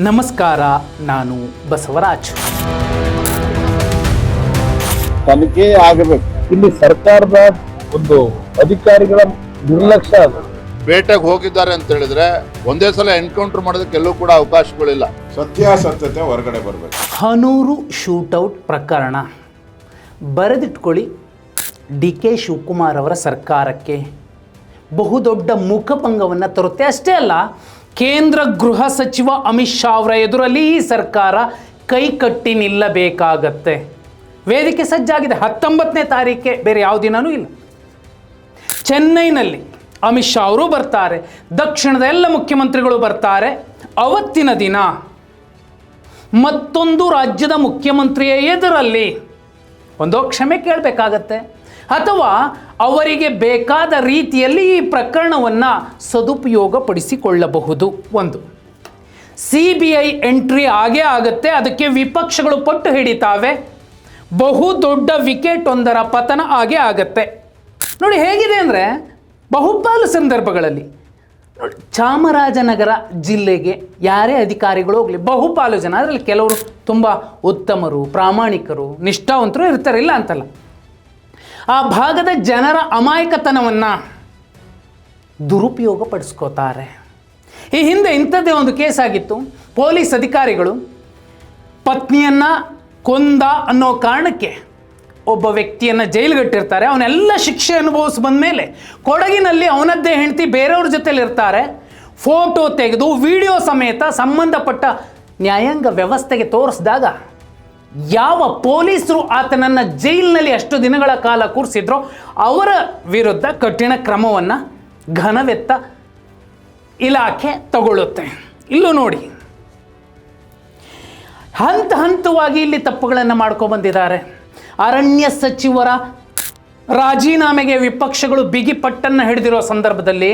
ನಮಸ್ಕಾರ, ನಾನು ಬಸವರಾಜ್. ತನಿಖೆ ಆಗಬೇಕು. ಇಲ್ಲಿ ಸರ್ಕಾರದ ಒಂದು ಅಧಿಕಾರಿಗಳ ನಿರ್ಲಕ್ಷ್ಯ ಅದು. ಬೇಟೆಗೆ ಹೋಗಿದ್ದಾರೆ ಅಂತ ಹೇಳಿದ್ರೆ ಒಂದೇ ಸಲ ಎನ್ಕೌಂಟರ್ ಮಾಡೋದಕ್ಕೆ ಎಲ್ಲೂ ಕೂಡ ಅವಕಾಶಗಳಿಲ್ಲ. ಸತ್ಯಾಸತ್ಯತೆ ಹೊರಗಡೆ ಬರಬೇಕು. ಹನೂರು ಶೂಟೌಟ್ ಪ್ರಕರಣ ಬರೆದಿಟ್ಕೊಳ್ಳಿ. DK ಶಿವಕುಮಾರ್ ಅವರ ಸರ್ಕಾರಕ್ಕೆ ಬಹುದೊಡ್ಡ ಮುಖಭಂಗವನ್ನು ತರುತ್ತೆ. ಅಷ್ಟೇ ಅಲ್ಲ, ಕೇಂದ್ರ ಗೃಹ ಸಚಿವ ಅಮಿತ್ ಶಾ ಅವರ ಎದುರಲ್ಲಿ ಈ ಸರ್ಕಾರ ಕೈಕಟ್ಟಿ ನಿಲ್ಲಬೇಕಾಗತ್ತೆ. ವೇದಿಕೆ ಸಜ್ಜಾಗಿದೆ. 19ನೇ ತಾರೀಕೆ, ಬೇರೆ ಯಾವ ದಿನವೂ ಇಲ್ಲ. ಚೆನ್ನೈನಲ್ಲಿ ಅಮಿತ್ ಶಾ ಅವರು ಬರ್ತಾರೆ, ದಕ್ಷಿಣದ ಎಲ್ಲ ಮುಖ್ಯಮಂತ್ರಿಗಳು ಬರ್ತಾರೆ. ಅವತ್ತಿನ ದಿನ ಮತ್ತೊಂದು ರಾಜ್ಯದ ಮುಖ್ಯಮಂತ್ರಿಯ ಎದುರಲ್ಲಿ ಒಂದೋ ಕ್ಷಮೆ ಕೇಳಬೇಕಾಗತ್ತೆ, ಅಥವಾ ಅವರಿಗೆ ಬೇಕಾದ ರೀತಿಯಲ್ಲಿ ಈ ಪ್ರಕರಣವನ್ನು ಸದುಪಯೋಗಪಡಿಸಿಕೊಳ್ಳಬಹುದು. ಒಂದು CBI ಎಂಟ್ರಿ ಆಗೇ ಆಗುತ್ತೆ. ಅದಕ್ಕೆ ವಿಪಕ್ಷಗಳು ಪಟ್ಟು ಹಿಡಿತಾವೆ. ಬಹುದೊಡ್ಡ ವಿಕೆಟ್ ಒಂದರ ಪತನ ಆಗೇ ಆಗತ್ತೆ. ನೋಡಿ ಹೇಗಿದೆ ಅಂದರೆ, ಬಹುಪಾಲು ಸಂದರ್ಭಗಳಲ್ಲಿ ನೋಡಿ, ಚಾಮರಾಜನಗರ ಜಿಲ್ಲೆಗೆ ಯಾರೇ ಅಧಿಕಾರಿಗಳು ಹೋಗಲಿ, ಬಹುಪಾಲು ಜನ, ಅದರಲ್ಲಿ ಕೆಲವರು ತುಂಬ ಉತ್ತಮರು, ಪ್ರಾಮಾಣಿಕರು, ನಿಷ್ಠಾವಂತರು ಇರ್ತಾರೆ, ಇಲ್ಲ ಅಂತಲ್ಲ. ಆ ಭಾಗದ ಜನರ ಅಮಾಯಕತನವನ್ನು ದುರುಪಯೋಗಪಡಿಸ್ಕೋತಾರೆ. ಈ ಹಿಂದೆ ಇಂಥದ್ದೇ ಒಂದು ಕೇಸ್ ಆಗಿತ್ತು. ಪೊಲೀಸ್ ಅಧಿಕಾರಿಗಳು ಪತ್ನಿಯನ್ನು ಕೊಂದ ಅನ್ನೋ ಕಾರಣಕ್ಕೆ ಒಬ್ಬ ವ್ಯಕ್ತಿಯನ್ನು ಜೈಲಿಗಟ್ಟಿರ್ತಾರೆ. ಅವನೆಲ್ಲ ಶಿಕ್ಷೆ ಅನುಭವಿಸಿ ಬಂದ ಮೇಲೆ ಕೊಡಗಿನಲ್ಲಿ ಅವನದ್ದೇ ಹೆಂಡತಿ ಬೇರೆಯವ್ರ ಜೊತೆಲಿ ಇರ್ತಾರೆ. ಫೋಟೋ ತೆಗೆದು ವಿಡಿಯೋ ಸಮೇತ ಸಂಬಂಧಪಟ್ಟ ನ್ಯಾಯಾಂಗ ವ್ಯವಸ್ಥೆಗೆ ತೋರಿಸಿದಾಗ ಯಾವ ಪೊಲೀಸರು ಆತನನ್ನು ಜೈಲಿನಲ್ಲಿ ಅಷ್ಟು ದಿನಗಳ ಕಾಲ ಕೂರಿಸಿದ್ರೋ ಅವರ ವಿರುದ್ಧ ಕಠಿಣ ಕ್ರಮವನ್ನು ಘನವೆತ್ತ ಇಲಾಖೆ ತಗೊಳ್ಳುತ್ತೆ. ಇಲ್ಲೂ ನೋಡಿ, ಹಂತ ಹಂತವಾಗಿ ಇಲ್ಲಿ ತಪ್ಪುಗಳನ್ನು ಮಾಡ್ಕೊಬಂದಿದ್ದಾರೆ. ಅರಣ್ಯ ಸಚಿವರ ರಾಜೀನಾಮೆಗೆ ವಿಪಕ್ಷಗಳು ಬಿಗಿ ಪಟ್ಟನ್ನು ಹಿಡಿದಿರೋ ಸಂದರ್ಭದಲ್ಲಿ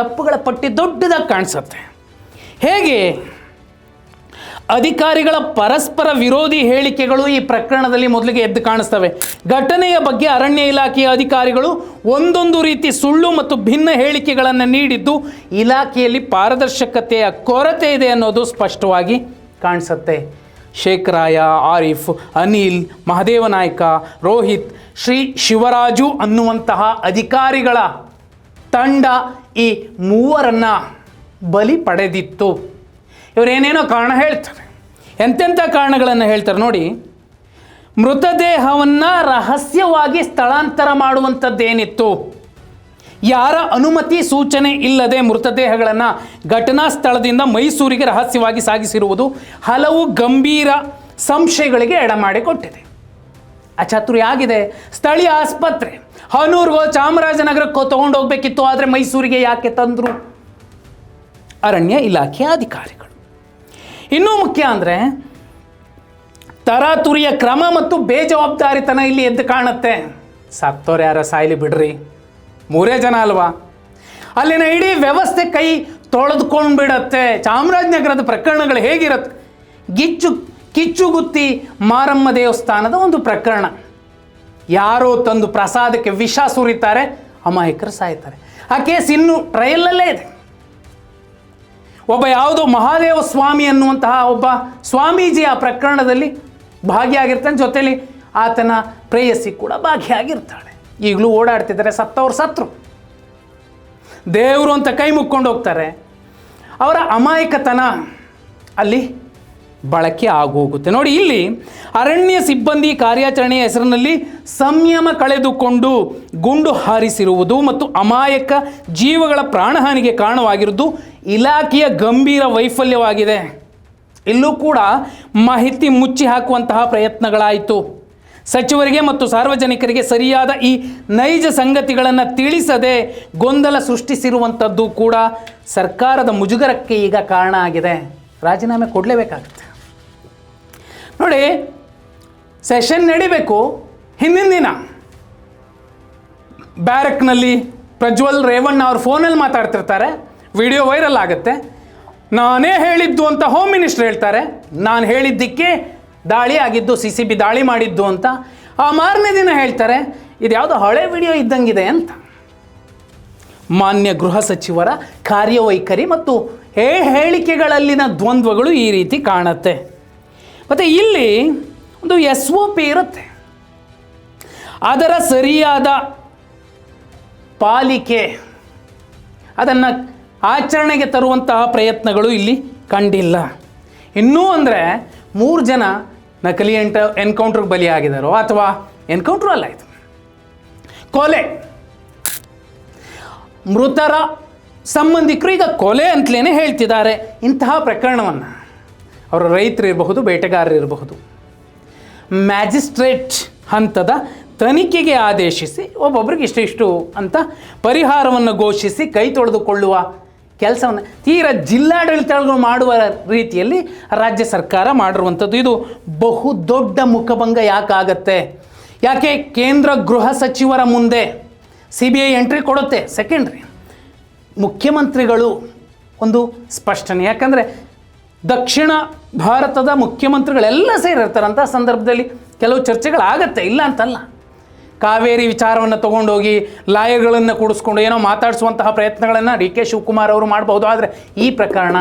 ತಪ್ಪುಗಳ ಪಟ್ಟಿ ದೊಡ್ಡದಾಗಿ ಕಾಣಿಸುತ್ತೆ. ಹೇಗೆ ಅಧಿಕಾರಿಗಳ ಪರಸ್ಪರ ವಿರೋಧಿ ಹೇಳಿಕೆಗಳು ಈ ಪ್ರಕರಣದಲ್ಲಿ ಮೊದಲಿಗೆ ಎದ್ದು ಕಾಣಿಸ್ತವೆ. ಘಟನೆಯ ಬಗ್ಗೆ ಅರಣ್ಯ ಇಲಾಖೆಯ ಅಧಿಕಾರಿಗಳು ಒಂದೊಂದು ರೀತಿ ಸುಳ್ಳು ಮತ್ತು ಭಿನ್ನ ಹೇಳಿಕೆಗಳನ್ನು ನೀಡಿದ್ದು ಇಲಾಖೆಯಲ್ಲಿ ಪಾರದರ್ಶಕತೆಯ ಕೊರತೆ ಇದೆ ಅನ್ನೋದು ಸ್ಪಷ್ಟವಾಗಿ ಕಾಣಿಸುತ್ತೆ. ಶೇಖರಾಯ, ಆರಿಫ್, ಅನಿಲ್, ಮಹದೇವನಾಯ್ಕ, ರೋಹಿತ್, ಶ್ರೀ ಶಿವರಾಜು ಅನ್ನುವಂತಹ ಅಧಿಕಾರಿಗಳ ತಂಡ ಈ ಮೂವರನ್ನು ಬಲಿ ಪಡೆದಿತ್ತು. ಇವರೇನೇನೋ ಕಾರಣ ಹೇಳ್ತಾರೆ. ಎಂತೆಂಥ ಕಾರಣಗಳನ್ನು ಹೇಳ್ತಾರೆ ನೋಡಿ. ಮೃತದೇಹವನ್ನು ರಹಸ್ಯವಾಗಿ ಸ್ಥಳಾಂತರ ಮಾಡುವಂಥದ್ದೇನಿತ್ತು, ಯಾರ ಅನುಮತಿ ಸೂಚನೆ ಇಲ್ಲದೆ ಮೃತದೇಹಗಳನ್ನು ಘಟನಾ ಸ್ಥಳದಿಂದ ಮೈಸೂರಿಗೆ ರಹಸ್ಯವಾಗಿ ಸಾಗಿಸಿರುವುದು ಹಲವು ಗಂಭೀರ ಸಂಶಯಗಳಿಗೆ ಎಡಮಾಡಿಕೊಟ್ಟಿದೆ. ಅಚಾತುರ್ಯ ಆಗಿದೆ. ಸ್ಥಳೀಯ ಆಸ್ಪತ್ರೆ ಹನೂರ್ಗೋ ಚಾಮರಾಜನಗರಕ್ಕೋ ತೊಗೊಂಡೋಗ್ಬೇಕಿತ್ತು, ಆದರೆ ಮೈಸೂರಿಗೆ ಯಾಕೆ ತಂದರು? ಅರಣ್ಯ ಇಲಾಖೆಯ ಅಧಿಕಾರಿಗಳು. ಇನ್ನೂ ಮುಖ್ಯ ಅಂದರೆ ತರಾತುರಿಯ ಕ್ರಮ ಮತ್ತು ಬೇಜವಾಬ್ದಾರಿತನ ಇಲ್ಲಿ ಎದ್ದು ಕಾಣುತ್ತೆ. ಸತ್ತೋರು ಯಾರೋ ಸಾಯ್ಲಿ ಬಿಡ್ರಿ, 3 ಜನ ಅಲ್ವಾ? ಅಲ್ಲಿನ ಇಡೀ ವ್ಯವಸ್ಥೆ ಕೈ ತೊಳೆದುಕೊಂಡು ಬಿಡತ್ತೆ. ಚಾಮರಾಜನಗರದ ಪ್ರಕರಣಗಳು ಹೇಗಿರುತ್ತೆ? ಕಿಚ್ಚುಗುತ್ತಿ ಮಾರಮ್ಮ ದೇವಸ್ಥಾನದ ಒಂದು ಪ್ರಕರಣ. ಯಾರೋ ತಂದು ಪ್ರಸಾದಕ್ಕೆ ವಿಷ ಸುರಿತಾರೆ, ಅಮಾಯಕರು ಸಾಯ್ತಾರೆ. ಆ ಕೇಸ್ ಇನ್ನೂ ಟ್ರಯಲಲ್ಲೇ ಇದೆ. ಒಬ್ಬ ಯಾವುದೋ ಮಹಾದೇವ ಸ್ವಾಮಿ ಅನ್ನುವಂತಹ ಒಬ್ಬ ಸ್ವಾಮೀಜಿ ಆ ಪ್ರಕರಣದಲ್ಲಿ ಭಾಗಿಯಾಗಿರ್ತಾನೆ. ಜೊತೆಲಿ ಆತನ ಪ್ರೇಯಸಿ ಕೂಡ ಭಾಗಿಯಾಗಿರ್ತಾಳೆ. ಈಗಲೂ ಓಡಾಡ್ತಿದ್ದಾರೆ. ಸತ್ತವ್ರು ಸತ್ರು, ದೇವರು ಅಂತ ಕೈ ಮುಕ್ಕೊಂಡು ಹೋಗ್ತಾರೆ. ಅವರ ಅಮಾಯಕತನ ಅಲ್ಲಿ ಬಳಕೆ ಆಗೋಗುತ್ತೆ. ನೋಡಿ, ಇಲ್ಲಿ ಅರಣ್ಯ ಸಿಬ್ಬಂದಿ ಕಾರ್ಯಾಚರಣೆಯ ಹೆಸರಿನಲ್ಲಿ ಸಂಯಮ ಕಳೆದುಕೊಂಡು ಗುಂಡು ಹಾರಿಸಿರುವುದು ಮತ್ತು ಅಮಾಯಕ ಜೀವಗಳ ಪ್ರಾಣಹಾನಿಗೆ ಕಾರಣವಾಗಿರುವುದು ಇಲಾಖೆಯ ಗಂಭೀರ ವೈಫಲ್ಯವಾಗಿದೆ. ಇಲ್ಲೂ ಕೂಡ ಮಾಹಿತಿ ಮುಚ್ಚಿ ಹಾಕುವಂತಹ ಪ್ರಯತ್ನಗಳಾಯಿತು. ಸಚಿವರಿಗೆ ಮತ್ತು ಸಾರ್ವಜನಿಕರಿಗೆ ಸರಿಯಾದ ಈ ನೈಜ ಸಂಗತಿಗಳನ್ನು ತಿಳಿಸದೆ ಗೊಂದಲ ಸೃಷ್ಟಿಸಿರುವಂಥದ್ದು ಕೂಡ ಸರ್ಕಾರದ ಮುಜುಗರಕ್ಕೆ ಈಗ ಕಾರಣ ಆಗಿದೆ. ರಾಜೀನಾಮೆ ಕೊಡಲೇಬೇಕಾಗುತ್ತೆ. ನೋಡಿ, ಸೆಷನ್ ನಡಿಬೇಕು. ಹಿಂದಿನ ದಿನ ಬ್ಯಾರಕ್ನಲ್ಲಿ ಪ್ರಜ್ವಲ್ ರೇವಣ್ಣ ಅವ್ರ ಫೋನಲ್ಲಿ ಮಾತಾಡ್ತಿರ್ತಾರೆ. ವಿಡಿಯೋ ವೈರಲ್ ಆಗುತ್ತೆ. ನಾನೇ ಹೇಳಿದ್ದು ಅಂತ ಹೋಮ್ ಮಿನಿಸ್ಟರ್ ಹೇಳ್ತಾರೆ. ನಾನು ಹೇಳಿದ್ದಕ್ಕೆ ದಾಳಿ ಆಗಿದ್ದು, CCB ದಾಳಿ ಮಾಡಿದ್ದು ಅಂತ. ಆ ಮಾರನೇ ದಿನ ಹೇಳ್ತಾರೆ ಇದು ಯಾವುದೋ ಹಳೆ ವಿಡಿಯೋ ಇದ್ದಂಗಿದೆ ಅಂತ. ಮಾನ್ಯ ಗೃಹ ಸಚಿವರ ಕಾರ್ಯವೈಖರಿ ಮತ್ತು ಹೇಳಿಕೆಗಳಲ್ಲಿನ ದ್ವಂದ್ವಗಳು ಈ ರೀತಿ ಕಾಣುತ್ತೆ. ಮತ್ತು ಇಲ್ಲಿ ಒಂದು SOP ಇರುತ್ತೆ, ಅದರ ಸರಿಯಾದ ಪಾಲಿಕೆ, ಅದನ್ನು ಆಚರಣೆಗೆ ತರುವಂತಹ ಪ್ರಯತ್ನಗಳು ಇಲ್ಲಿ ಕಂಡಿಲ್ಲ. ಇನ್ನೂ ಅಂದರೆ 3 ಜನ ನಕಲಿ ಎನ್ಕೌಂಟ್ರಿಗೆ ಬಲಿಯಾಗಿದ್ದಾರೋ, ಅಥವಾ ಎನ್ಕೌಂಟ್ರು ಅಲ್ಲ, ಇದು ಕೊಲೆ, ಮೃತರ ಸಂಬಂಧಿಕರು ಈಗ ಕೊಲೆ ಅಂತಲೇ ಹೇಳ್ತಿದ್ದಾರೆ. ಇಂತಹ ಪ್ರಕರಣವನ್ನು ಅವರು ರೈತರು ಇರಬಹುದು, ಬೇಟೆಗಾರರು ಇರಬಹುದು, ಮ್ಯಾಜಿಸ್ಟ್ರೇಟ್ ಹಂತದ ತನಿಖೆಗೆ ಆದೇಶಿಸಿ ಒಬ್ಬೊಬ್ರಿಗೆ ಇಷ್ಟು ಅಂತ ಪರಿಹಾರವನ್ನು ಘೋಷಿಸಿ ಕೈ ತೊಳೆದುಕೊಳ್ಳುವ ಕೆಲಸವನ್ನು ತೀರಾ ಜಿಲ್ಲಾಡಳಿತಗಳು ಮಾಡುವ ರೀತಿಯಲ್ಲಿ ರಾಜ್ಯ ಸರ್ಕಾರ ಮಾಡಿರುವಂಥದ್ದು. ಇದು ಬಹುದೊಡ್ಡ ಮುಖಭಂಗ ಯಾಕಾಗತ್ತೆ? ಯಾಕೆ ಕೇಂದ್ರ ಗೃಹ ಸಚಿವರ ಮುಂದೆ CBI ಎಂಟ್ರಿ ಕೊಡುತ್ತೆ? ಸೆಕೆಂಡ್ರಿ, ಮುಖ್ಯಮಂತ್ರಿಗಳು ಒಂದು ಸ್ಪಷ್ಟನೆ, ಯಾಕಂದರೆ ದಕ್ಷಿಣ ಭಾರತದ ಮುಖ್ಯಮಂತ್ರಿಗಳೆಲ್ಲ ಸೇರಿರ್ತಾರಂಥ ಸಂದರ್ಭದಲ್ಲಿ ಕೆಲವು ಚರ್ಚೆಗಳಾಗತ್ತೆ, ಇಲ್ಲ ಅಂತಲ್ಲ. ಕಾವೇರಿ ವಿಚಾರವನ್ನು ತೊಗೊಂಡೋಗಿ ಲಾಯರ್ಗಳನ್ನು ಕೂಡಿಸ್ಕೊಂಡು ಏನೋ ಮಾತಾಡಿಸುವಂತಹ ಪ್ರಯತ್ನಗಳನ್ನು DK ಶಿವಕುಮಾರ್ ಅವರು ಮಾಡಬಹುದು. ಆದರೆ ಈ ಪ್ರಕರಣ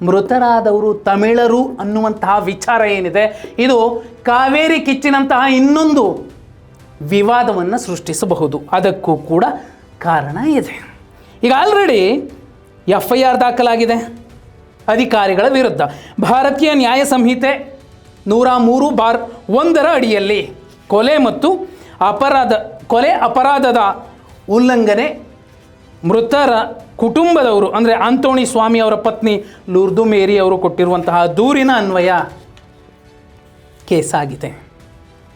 ಮೃತರಾದವರು ತಮಿಳರು ಅನ್ನುವಂತಹ ವಿಚಾರ ಏನಿದೆ, ಇದು ಕಾವೇರಿ ಕಿಚ್ಚಿನಂತಹ ಇನ್ನೊಂದು ವಿವಾದವನ್ನು ಸೃಷ್ಟಿಸಬಹುದು. ಅದಕ್ಕೂ ಕೂಡ ಕಾರಣ ಇದೆ. ಈಗ ಆಲ್ರೆಡಿ FIR ದಾಖಲಾಗಿದೆ ಅಧಿಕಾರಿಗಳ ವಿರುದ್ಧ. ಭಾರತೀಯ ನ್ಯಾಯ ಸಂಹಿತೆ 103/1 ಅಡಿಯಲ್ಲಿ ಕೊಲೆ ಅಪರಾಧದ ಉಲ್ಲಂಘನೆ, ಮೃತರ ಕುಟುಂಬದವರು ಅಂದರೆ ಆಂಟೋನಿ ಸ್ವಾಮಿ ಅವರ ಪತ್ನಿ ಲೂರ್ದು ಮೇರಿ ಅವರು ಕೊಟ್ಟಿರುವಂತಹ ದೂರಿನ ಅನ್ವಯ ಕೇಸಾಗಿದೆ.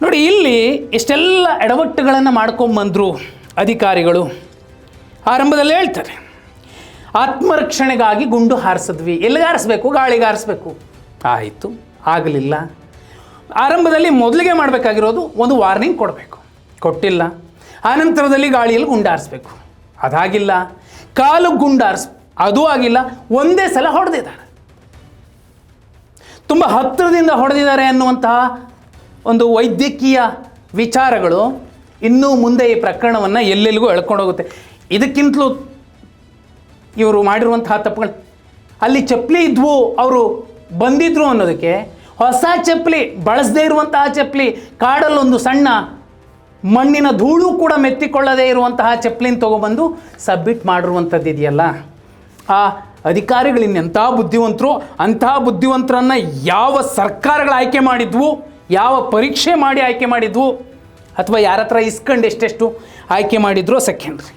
ನೋಡಿ, ಇಲ್ಲಿ ಇಷ್ಟೆಲ್ಲ ಎಡವಟ್ಟುಗಳನ್ನು ಮಾಡ್ಕೊಂಬಂದರು ಅಧಿಕಾರಿಗಳು. ಆರಂಭದಲ್ಲಿ ಹೇಳ್ತಾರೆ, ಆತ್ಮರಕ್ಷಣೆಗಾಗಿ ಗುಂಡು ಹಾರಿಸಿದ್ವಿ. ಎಲ್ಲಿಗೆ ಹಾರಿಸ್ಬೇಕು? ಗಾಳಿಗೆ ಹಾರಿಸ್ಬೇಕು. ಆಯಿತು, ಆಗಲಿಲ್ಲ. ಆರಂಭದಲ್ಲಿ ಮೊದಲಿಗೆ ಮಾಡಬೇಕಾಗಿರೋದು ಒಂದು ವಾರ್ನಿಂಗ್ ಕೊಡಬೇಕು, ಕೊಟ್ಟಿಲ್ಲ. ಆನಂತರದಲ್ಲಿ ಗಾಳಿಯಲ್ಲಿ ಗುಂಡು ಹಾರಿಸ್ಬೇಕು, ಅದಾಗಿಲ್ಲ. ಕಾಲು ಗುಂಡು ಅದೂ ಆಗಿಲ್ಲ. ಒಂದೇ ಸಲ ಹೊಡೆದಿದ್ದಾರೆ, ತುಂಬ ಹತ್ತಿರದಿಂದ ಹೊಡೆದಿದ್ದಾರೆ ಅನ್ನುವಂತಹ ಒಂದು ವೈದ್ಯಕೀಯ ವಿಚಾರಗಳು ಇನ್ನೂ ಮುಂದೆ ಈ ಪ್ರಕರಣವನ್ನು ಎಲ್ಲೆಲ್ಲಿಗೂ ಎಳ್ಕೊಂಡು ಹೋಗುತ್ತೆ. ಇದಕ್ಕಿಂತಲೂ ಇವರು ಮಾಡಿರುವಂತಹ ತಪ್ಪುಗಳು, ಅಲ್ಲಿ ಚಪ್ಪಲಿ ಇದ್ವು, ಅವರು ಬಂದಿದ್ರು ಅನ್ನೋದಕ್ಕೆ ಹೊಸ ಚಪ್ಪಲಿ, ಬಳಸದೇ ಇರುವಂತಹ ಚಪ್ಪಲಿ, ಕಾಡಲ್ಲೊಂದು ಸಣ್ಣ ಮಣ್ಣಿನ ಧೂಳು ಕೂಡ ಮೆತ್ತಿಕೊಳ್ಳದೇ ಇರುವಂತಹ ಚಪ್ಪಲಿನ ತೊಗೊಬಂದು ಸಬ್ಮಿಟ್ ಮಾಡಿರುವಂಥದ್ದು ಇದೆಯಲ್ಲ, ಆ ಅಧಿಕಾರಿಗಳಿನ್ನೆಂಥ ಬುದ್ಧಿವಂತರು. ಅಂತಹ ಬುದ್ಧಿವಂತರನ್ನು ಯಾವ ಸರ್ಕಾರಗಳು ಆಯ್ಕೆ ಮಾಡಿದ್ವು, ಯಾವ ಪರೀಕ್ಷೆ ಮಾಡಿ ಆಯ್ಕೆ ಮಾಡಿದ್ವು, ಅಥವಾ ಯಾರ ಹತ್ರ ಇಸ್ಕೊಂಡು ಎಷ್ಟೆಷ್ಟು ಆಯ್ಕೆ ಮಾಡಿದ್ರು ಸೆಕೆಂಡ್ರಿ.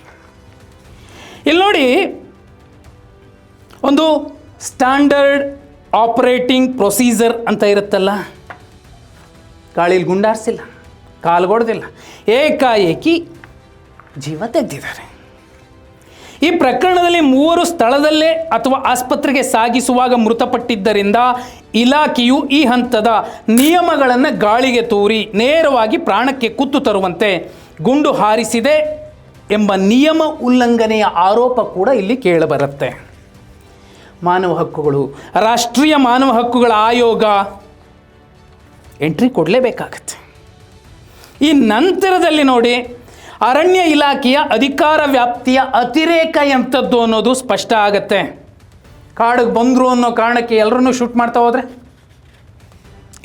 ಇಲ್ಲಿ ನೋಡಿ, ಒಂದು ಸ್ಟ್ಯಾಂಡರ್ಡ್ ಆಪರೇಟಿಂಗ್ ಪ್ರೊಸೀಜರ್ ಅಂತ ಇರುತ್ತಲ್ಲ, ಗಾಳಿಲಿ ಗುಂಡಾರಿಸಿಲ್ಲ, ಕಾಲ್ಗೊಡ್ದಿಲ್ಲ, ಏಕಾಏಕಿ ಜೀವ ತೆಗೆದಿದ್ದಾರೆ. ಈ ಪ್ರಕರಣದಲ್ಲಿ 3 ಸ್ಥಳದಲ್ಲೇ ಅಥವಾ ಆಸ್ಪತ್ರೆಗೆ ಸಾಗಿಸುವಾಗ ಮೃತಪಟ್ಟಿದ್ದರಿಂದ ಇಲಾಖೆಯು ಈ ಹಂತದ ನಿಯಮಗಳನ್ನು ಗಾಳಿಗೆ ತೂರಿ ನೇರವಾಗಿ ಪ್ರಾಣಕ್ಕೆ ಕುತ್ತು ತರುವಂತೆ ಗುಂಡು ಹಾರಿಸಿದೆ ಎಂಬ ನಿಯಮ ಉಲ್ಲಂಘನೆಯ ಆರೋಪ ಕೂಡ ಇಲ್ಲಿ ಕೇಳಿಬರುತ್ತೆ. ಮಾನವ ಹಕ್ಕುಗಳು, ರಾಷ್ಟ್ರೀಯ ಮಾನವ ಹಕ್ಕುಗಳ ಆಯೋಗ ಎಂಟ್ರಿ ಕೊಡಲೇಬೇಕಾಗತ್ತೆ. ಈ ನಂತರದಲ್ಲಿ ನೋಡಿ, ಅರಣ್ಯ ಇಲಾಖೆಯ ಅಧಿಕಾರ ವ್ಯಾಪ್ತಿಯ ಅತಿರೇಕ ಎಂಥದ್ದು ಅನ್ನೋದು ಸ್ಪಷ್ಟ ಆಗತ್ತೆ. ಕಾಡಿಗೆ ಬಂದರು ಅನ್ನೋ ಕಾರಣಕ್ಕೆ ಎಲ್ಲರನ್ನೂ ಶೂಟ್ ಮಾಡ್ತಾ ಹೋದರೆ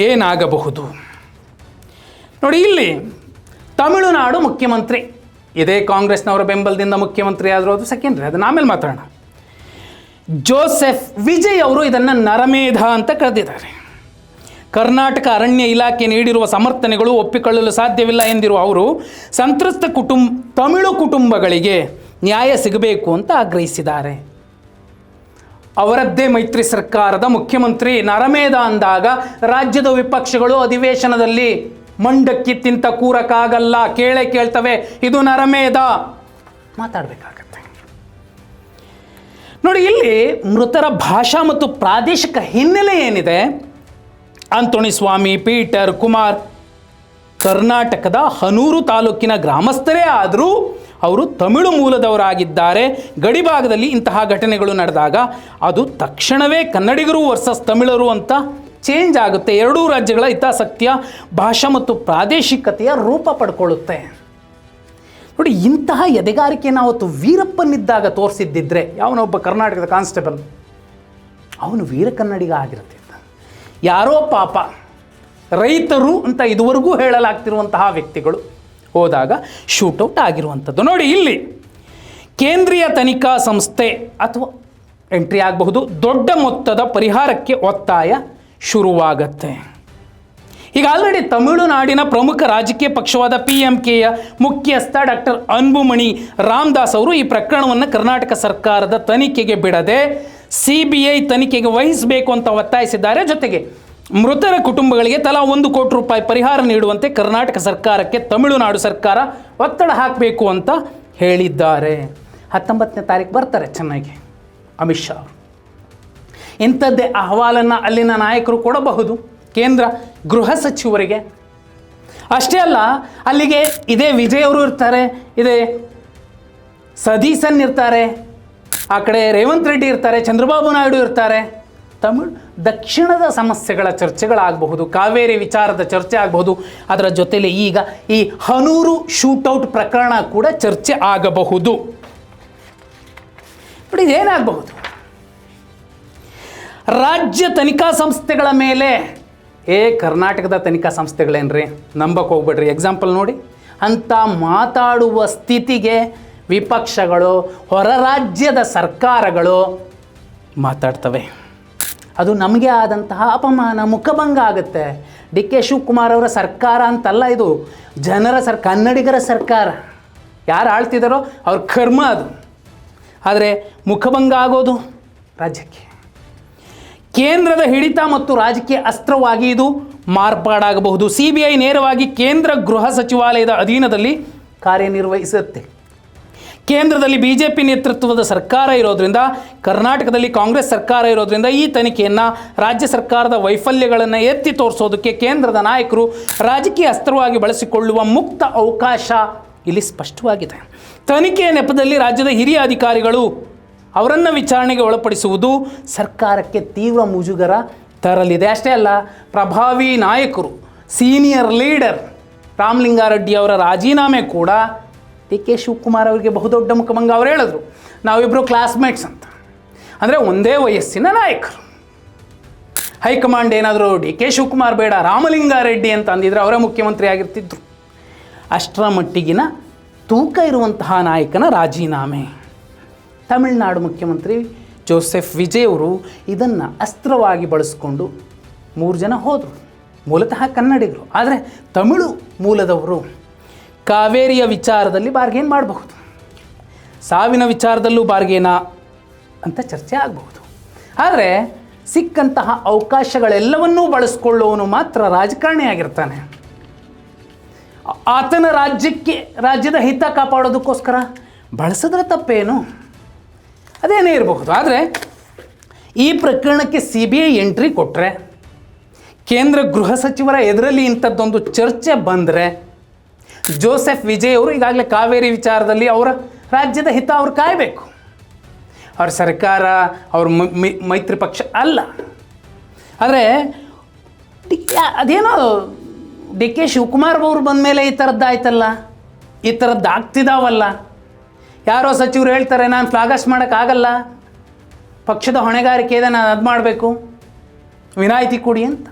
ಏನಾಗಬಹುದು ನೋಡಿ. ಇಲ್ಲಿ ತಮಿಳುನಾಡು ಮುಖ್ಯಮಂತ್ರಿ, ಇದೇ ಕಾಂಗ್ರೆಸ್ನವರ ಬೆಂಬಲದಿಂದ ಮುಖ್ಯಮಂತ್ರಿ ಆದರೂ ಅದು ಸೆಕೆಂಡ್ರಿ, ಅದನ್ನು ಆಮೇಲೆ ಮಾತಾಡೋಣ. ಜೋಸೆಫ್ ವಿಜಯ್ ಅವರು ಇದನ್ನು ನರಮೇಧ ಅಂತ ಕರೆದಿದ್ದಾರೆ. ಕರ್ನಾಟಕ ಅರಣ್ಯ ಇಲಾಖೆ ನೀಡಿರುವ ಸಮರ್ಥನೆಗಳು ಒಪ್ಪಿಕೊಳ್ಳಲು ಸಾಧ್ಯವಿಲ್ಲ ಎಂದಿರುವ ಅವರು ಸಂತ್ರಸ್ತ ತಮಿಳು ಕುಟುಂಬಗಳಿಗೆ ನ್ಯಾಯ ಸಿಗಬೇಕು ಅಂತ ಆಗ್ರಹಿಸಿದ್ದಾರೆ. ಅವರದ್ದೇ ಮೈತ್ರಿ ಸರ್ಕಾರದ ಮುಖ್ಯಮಂತ್ರಿ ನರಮೇಧ ಅಂದಾಗ ರಾಜ್ಯದ ವಿಪಕ್ಷಗಳು ಅಧಿವೇಶನದಲ್ಲಿ ಮಂಡಕ್ಕಿ ತಿಂತ ಕೂರಕ್ಕಾಗಲ್ಲ, ಕೇಳ್ತವೆ, ಇದು ನರಮೇಧ, ಮಾತಾಡಬೇಕಾಗತ್ತೆ. ನೋಡಿ, ಇಲ್ಲಿ ಮೃತರ ಭಾಷಾ ಮತ್ತು ಪ್ರಾದೇಶಿಕ ಹಿನ್ನೆಲೆ ಏನಿದೆ, ಆಂಟೋನಿ ಸ್ವಾಮಿ, ಪೀಟರ್, ಕುಮಾರ್ ಕರ್ನಾಟಕದ ಹನೂರು ತಾಲೂಕಿನ ಗ್ರಾಮಸ್ಥರೇ ಆದರೂ ಅವರು ತಮಿಳು ಮೂಲದವರಾಗಿದ್ದಾರೆ. ಗಡಿಭಾಗದಲ್ಲಿ ಇಂತಹ ಘಟನೆಗಳು ನಡೆದಾಗ ಅದು ತಕ್ಷಣವೇ ಕನ್ನಡಿಗರು ವರ್ಸಸ್ ತಮಿಳರು ಅಂತ ಚೇಂಜ್ ಆಗುತ್ತೆ. ಎರಡೂ ರಾಜ್ಯಗಳ ಹಿತಾಸಕ್ತಿಯ ಭಾಷಾ ಮತ್ತು ಪ್ರಾದೇಶಿಕತೆಯ ರೂಪ ಪಡ್ಕೊಳ್ಳುತ್ತೆ. ನೋಡಿ, ಇಂತಹ ಎದೆಗಾರಿಕೆಯನ್ನು ಅವತ್ತು ವೀರಪ್ಪನಿದ್ದಾಗ ತೋರಿಸಿದ್ದಿದ್ರೆ, ಯಾವನೊಬ್ಬ ಕರ್ನಾಟಕದ ಕಾನ್ಸ್ಟೇಬಲ್ ಅವನು ವೀರ ಕನ್ನಡಿಗ ಆಗಿರ್ತಿದ್ದ. ಯಾರೋ ಪಾಪ ರೈತರು ಅಂತ ಇದುವರೆಗೂ ಹೇಳಲಾಗ್ತಿರುವಂತಹ ವ್ಯಕ್ತಿಗಳು ಹೋದಾಗ ಶೂಟೌಟ್ ಆಗಿರುವಂಥದ್ದು. ನೋಡಿ, ಇಲ್ಲಿ ಕೇಂದ್ರೀಯ ತನಿಖಾ ಸಂಸ್ಥೆ ಅಥವಾ ಎಂಟ್ರಿ ಆಗಬಹುದು. ದೊಡ್ಡ ಮೊತ್ತದ ಪರಿಹಾರಕ್ಕೆ ಒತ್ತಾಯ ಶುರುವಾಗತ್ತೆ. ಈಗ ಆಲ್ರೆಡಿ ತಮಿಳುನಾಡಿನ ಪ್ರಮುಖ ರಾಜಕೀಯ ಪಕ್ಷವಾದ PMKಯ ಮುಖ್ಯಸ್ಥ ಡಾಕ್ಟರ್ ಅನ್ಬುಮಣಿ ರಾಮದಾಸ್ ಅವರು ಈ ಪ್ರಕರಣವನ್ನು ಕರ್ನಾಟಕ ಸರ್ಕಾರದ ತನಿಖೆಗೆ ಬಿಡದೆ CBI ತನಿಖೆಗೆ ವಹಿಸಬೇಕು ಅಂತ ಒತ್ತಾಯಿಸಿದ್ದಾರೆ. ಜೊತೆಗೆ ಮೃತರ ಕುಟುಂಬಗಳಿಗೆ ತಲಾ 1 ಕೋಟಿ ರೂಪಾಯಿ ಪರಿಹಾರ ನೀಡುವಂತೆ ಕರ್ನಾಟಕ ಸರ್ಕಾರಕ್ಕೆ ತಮಿಳುನಾಡು ಸರ್ಕಾರ ಒತ್ತಡ ಹಾಕಬೇಕು ಅಂತ ಹೇಳಿದ್ದಾರೆ. 19ನೇ ತಾರೀಕು ಬರ್ತಾರೆ ಚೆನ್ನೈಗೆ ಅಮಿತ್ ಶಾ ಅವರು. ಇಂಥದ್ದೇ ಅಹವಾಲನ್ನು ಅಲ್ಲಿನ ನಾಯಕರು ಕೊಡಬಹುದು ಕೇಂದ್ರ ಗೃಹ ಸಚಿವರಿಗೆ. ಅಷ್ಟೇ ಅಲ್ಲ, ಅಲ್ಲಿಗೆ ಇದೇ ವಿಜಯ್ ಅವರು ಇರ್ತಾರೆ, ಇದೇ ಸದೀಸನ್ ಇರ್ತಾರೆ, ಆ ಕಡೆ ರೇವಂತ್ ರೆಡ್ಡಿ ಇರ್ತಾರೆ, ಚಂದ್ರಬಾಬು ನಾಯ್ಡು ಇರ್ತಾರೆ. ದಕ್ಷಿಣದ ಸಮಸ್ಯೆಗಳ ಚರ್ಚೆಗಳಾಗಬಹುದು, ಕಾವೇರಿ ವಿಚಾರದ ಚರ್ಚೆ ಆಗಬಹುದು. ಅದರ ಜೊತೆಲಿ ಈಗ ಈ ಹನೂರು ಶೂಟೌಟ್ ಪ್ರಕರಣ ಕೂಡ ಚರ್ಚೆ ಆಗಬಹುದು. ನೋಡಿ, ಇದೇನಾಗಬಹುದು, ರಾಜ್ಯ ತನಿಖಾ ಸಂಸ್ಥೆಗಳ ಮೇಲೆ ಕರ್ನಾಟಕದ ತನಿಖಾ ಸಂಸ್ಥೆಗಳೇನ್ರಿ ನಂಬಕ್ಕೆ ಹೋಗ್ಬೇಡ್ರಿ. ಎಕ್ಸಾಂಪಲ್ ನೋಡಿ, ಅಂತ ಮಾತಾಡುವ ಸ್ಥಿತಿಗೆ ವಿಪಕ್ಷಗಳು, ಹೊರ ರಾಜ್ಯದ ಸರ್ಕಾರಗಳು ಮಾತಾಡ್ತವೆ. ಅದು ನಮಗೆ ಆದಂತಹ ಅಪಮಾನ, ಮುಖಭಂಗ ಆಗುತ್ತೆ. DK ಶಿವಕುಮಾರ್ ಅವರ ಸರ್ಕಾರ ಅಂತಲ್ಲ, ಇದು ಜನರ ಕನ್ನಡಿಗರ ಸರ್ಕಾರ. ಯಾರು ಆಳ್ತಿದ್ದಾರೋ ಅವ್ರ ಕರ್ಮ ಅದು. ಆದರೆ ಮುಖಭಂಗ ಆಗೋದು ರಾಜ್ಯಕ್ಕೆ. ಕೇಂದ್ರದ ಹಿಡಿತ ಮತ್ತು ರಾಜಕೀಯ ಅಸ್ತ್ರವಾಗಿ ಇದು ಮಾರ್ಪಾಡಾಗಬಹುದು. CBI ನೇರವಾಗಿ ಕೇಂದ್ರ ಗೃಹ ಸಚಿವಾಲಯದ ಅಧೀನದಲ್ಲಿ ಕಾರ್ಯನಿರ್ವಹಿಸುತ್ತೆ. ಕೇಂದ್ರದಲ್ಲಿ BJP ನೇತೃತ್ವದ ಸರ್ಕಾರ ಇರೋದ್ರಿಂದ, ಕರ್ನಾಟಕದಲ್ಲಿ ಕಾಂಗ್ರೆಸ್ ಸರ್ಕಾರ ಇರೋದ್ರಿಂದ ಈ ತನಿಖೆಯನ್ನು ರಾಜ್ಯ ಸರ್ಕಾರದ ವೈಫಲ್ಯಗಳನ್ನು ಎತ್ತಿ ತೋರಿಸೋದಕ್ಕೆ ಕೇಂದ್ರದ ನಾಯಕರು ರಾಜಕೀಯ ಅಸ್ತ್ರವಾಗಿ ಬಳಸಿಕೊಳ್ಳುವ ಮುಕ್ತ ಅವಕಾಶ ಇಲ್ಲಿ ಸ್ಪಷ್ಟವಾಗಿದೆ. ತನಿಖೆಯ ನೆಪದಲ್ಲಿ ರಾಜ್ಯದ ಹಿರಿಯ ಅಧಿಕಾರಿಗಳು ಅವರನ್ನು ವಿಚಾರಣೆಗೆ ಒಳಪಡಿಸುವುದು ಸರ್ಕಾರಕ್ಕೆ ತೀವ್ರ ಮುಜುಗರ ತರಲಿದೆ. ಅಷ್ಟೇ ಅಲ್ಲ, ಪ್ರಭಾವಿ ನಾಯಕರು, ಸೀನಿಯರ್ ಲೀಡರ್ ರಾಮಲಿಂಗಾರೆಡ್ಡಿ ಅವರ ರಾಜೀನಾಮೆ ಕೂಡ DK ಶಿವಕುಮಾರ್ ಅವರಿಗೆ ಬಹುದೊಡ್ಡ ಮುಖಭಂಗ. ಅವರು ಹೇಳಿದ್ರು, ನಾವಿಬ್ಬರು ಕ್ಲಾಸ್ಮೇಟ್ಸ್ ಅಂತ. ಅಂದರೆ ಒಂದೇ ವಯಸ್ಸಿನ ನಾಯಕರು. ಹೈಕಮಾಂಡ್ ಏನಾದರೂ DK ಶಿವಕುಮಾರ್ ಬೇಡ, ರಾಮಲಿಂಗಾರೆಡ್ಡಿ ಅಂತ ಅಂದಿದ್ರೆ ಅವರೇ ಮುಖ್ಯಮಂತ್ರಿ ಆಗಿರ್ತಿದ್ರು. ಅಷ್ಟರ ಮಟ್ಟಿಗಿನ ತೂಕ ಇರುವಂತಹ ನಾಯಕನ ರಾಜೀನಾಮೆ. ತಮಿಳುನಾಡು ಮುಖ್ಯಮಂತ್ರಿ ಜೋಸೆಫ್ ವಿಜಯ್ ಅವರು ಇದನ್ನು ಅಸ್ತ್ರವಾಗಿ ಬಳಸಿಕೊಂಡು 3 ಜನ ಹೋದರು. ಮೂಲತಃ ಕನ್ನಡಿಗರು, ಆದರೆ ತಮಿಳು ಮೂಲದವರು. ಕಾವೇರಿಯ ವಿಚಾರದಲ್ಲಿ ಬಾರ್ಗೇನ್ ಮಾಡಬಹುದು, ಸಾವಿನ ವಿಚಾರದಲ್ಲೂ ಬಾರ್ಗೇನ ಅಂತ ಚರ್ಚೆ ಆಗಬಹುದು. ಆದರೆ ಸಿಕ್ಕಂತಹ ಅವಕಾಶಗಳೆಲ್ಲವನ್ನೂ ಬಳಸ್ಕೊಳ್ಳೋನು ಮಾತ್ರ ರಾಜಕಾರಣಿಯಾಗಿರ್ತಾನೆ. ಆತನ ರಾಜ್ಯದ ಹಿತ ಕಾಪಾಡೋದಕ್ಕೋಸ್ಕರ ಬಳಸಿದ್ರೆ ತಪ್ಪೇನು, ಅದೇನೇ ಇರಬಹುದು. ಆದರೆ ಈ ಪ್ರಕರಣಕ್ಕೆ CBI ಎಂಟ್ರಿ ಕೊಟ್ಟರೆ, ಕೇಂದ್ರ ಗೃಹ ಸಚಿವರ ಎದುರಲ್ಲಿ ಇಂಥದ್ದೊಂದು ಚರ್ಚೆ ಬಂದರೆ, ಜೋಸೆಫ್ ವಿಜಯ್ ಅವರು ಈಗಾಗಲೇ ಕಾವೇರಿ ವಿಚಾರದಲ್ಲಿ ಅವರ ರಾಜ್ಯದ ಹಿತ ಅವ್ರು ಕಾಯಬೇಕು. ಅವ್ರ ಸರ್ಕಾರ, ಅವ್ರ ಮೈತ್ರಿ ಪಕ್ಷ ಅಲ್ಲ. ಆದರೆ ಅದೇನೋ DK ಶಿವಕುಮಾರ್ ಅವರು ಬಂದ ಮೇಲೆ ಈ ಥರದ್ದಾಯ್ತಲ್ಲ, ಈ ಥರದ್ದು ಆಗ್ತಿದ್ದಾವಲ್ಲ. ಯಾರೋ ಸಚಿವರು ಹೇಳ್ತಾರೆ, ನಾನು ಫ್ಲಾಗಸ್ ಮಾಡೋಕ್ಕಾಗಲ್ಲ, ಪಕ್ಷದ ಹೊಣೆಗಾರಿಕೆ ಇದೆ, ನಾನು ಅದು ಮಾಡಬೇಕು, ವಿನಾಯಿತಿ ಕೊಡಿ ಅಂತ.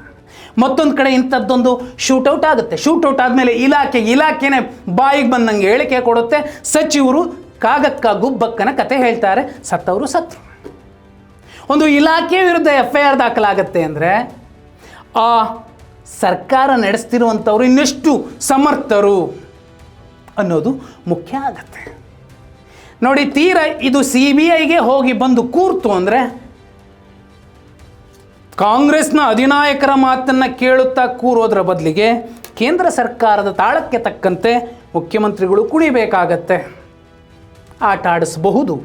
ಮತ್ತೊಂದು ಕಡೆ ಇಂಥದ್ದೊಂದು ಶೂಟೌಟ್ ಆಗುತ್ತೆ. ಶೂಟೌಟ್ ಆದಮೇಲೆ ಇಲಾಖೆನೇ ಬಾಯಿಗೆ ಬಂದಂಗೆ ಹೇಳಿಕೆ ಕೊಡುತ್ತೆ. ಸಚಿವರು ಕಾಗಕ್ಕ ಗುಬ್ಬಕ್ಕನ ಕತೆ ಹೇಳ್ತಾರೆ, ಸತ್ತವರು ಸತ್ರು. ಒಂದು ಇಲಾಖೆ ವಿರುದ್ಧ FIR ದಾಖಲಾಗತ್ತೆ ಅಂದರೆ ಆ ಸರ್ಕಾರ ನಡೆಸ್ತಿರುವಂಥವ್ರು ಇನ್ನೆಷ್ಟು ಸಮರ್ಥರು ಅನ್ನೋದು ಮುಖ್ಯ ಆಗತ್ತೆ. ನೋಡಿ, ತೀರ ಇದು CBIಗೆ ಹೋಗಿ ಬಂದು ಕೂರ್ತು ಅಂದರೆ ಕಾಂಗ್ರೆಸ್ನ ಅಧಿನಾಯಕರ ಮಾತನ್ನು ಕೇಳುತ್ತಾ ಕೂರೋದ್ರ ಬದಲಿಗೆ ಕೇಂದ್ರ ಸರ್ಕಾರದ ತಾಳಕ್ಕೆ ತಕ್ಕಂತೆ ಮುಖ್ಯಮಂತ್ರಿಗಳು ಕುಣಿಬೇಕಾಗತ್ತೆ, ಆಟ ಆಡಿಸಬಹುದು.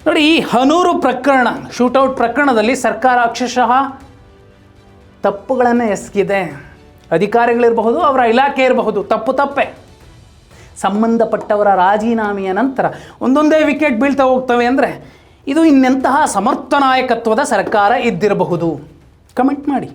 ನೋಡಿ, ಈ ಹನೂರು ಪ್ರಕರಣ, ಶೂಟೌಟ್ ಪ್ರಕರಣದಲ್ಲಿ ಸರ್ಕಾರ ಅಕ್ಷರಶಃ ತಪ್ಪುಗಳನ್ನು ಎಸಗಿದೆ. ಅಧಿಕಾರಿಗಳಿರಬಹುದು, ಅವರ ಇಲಾಖೆ ಇರಬಹುದು, ತಪ್ಪೇ. ಸಂಬಂಧಪಟ್ಟವರ ರಾಜೀನಾಮೆಯ ನಂತರ ಒಂದೊಂದೇ ವಿಕೆಟ್ ಬೀಳ್ತಾ ಹೋಗ್ತವೆ ಅಂದರೆ ಇದು ಇನ್ನೆಂತಹ ಸಮರ್ಥ ನಾಯಕತ್ವದ ಸರ್ಕಾರ ಇದ್ದಿರಬಹುದು. ಕಮೆಂಟ್ ಮಾಡಿ.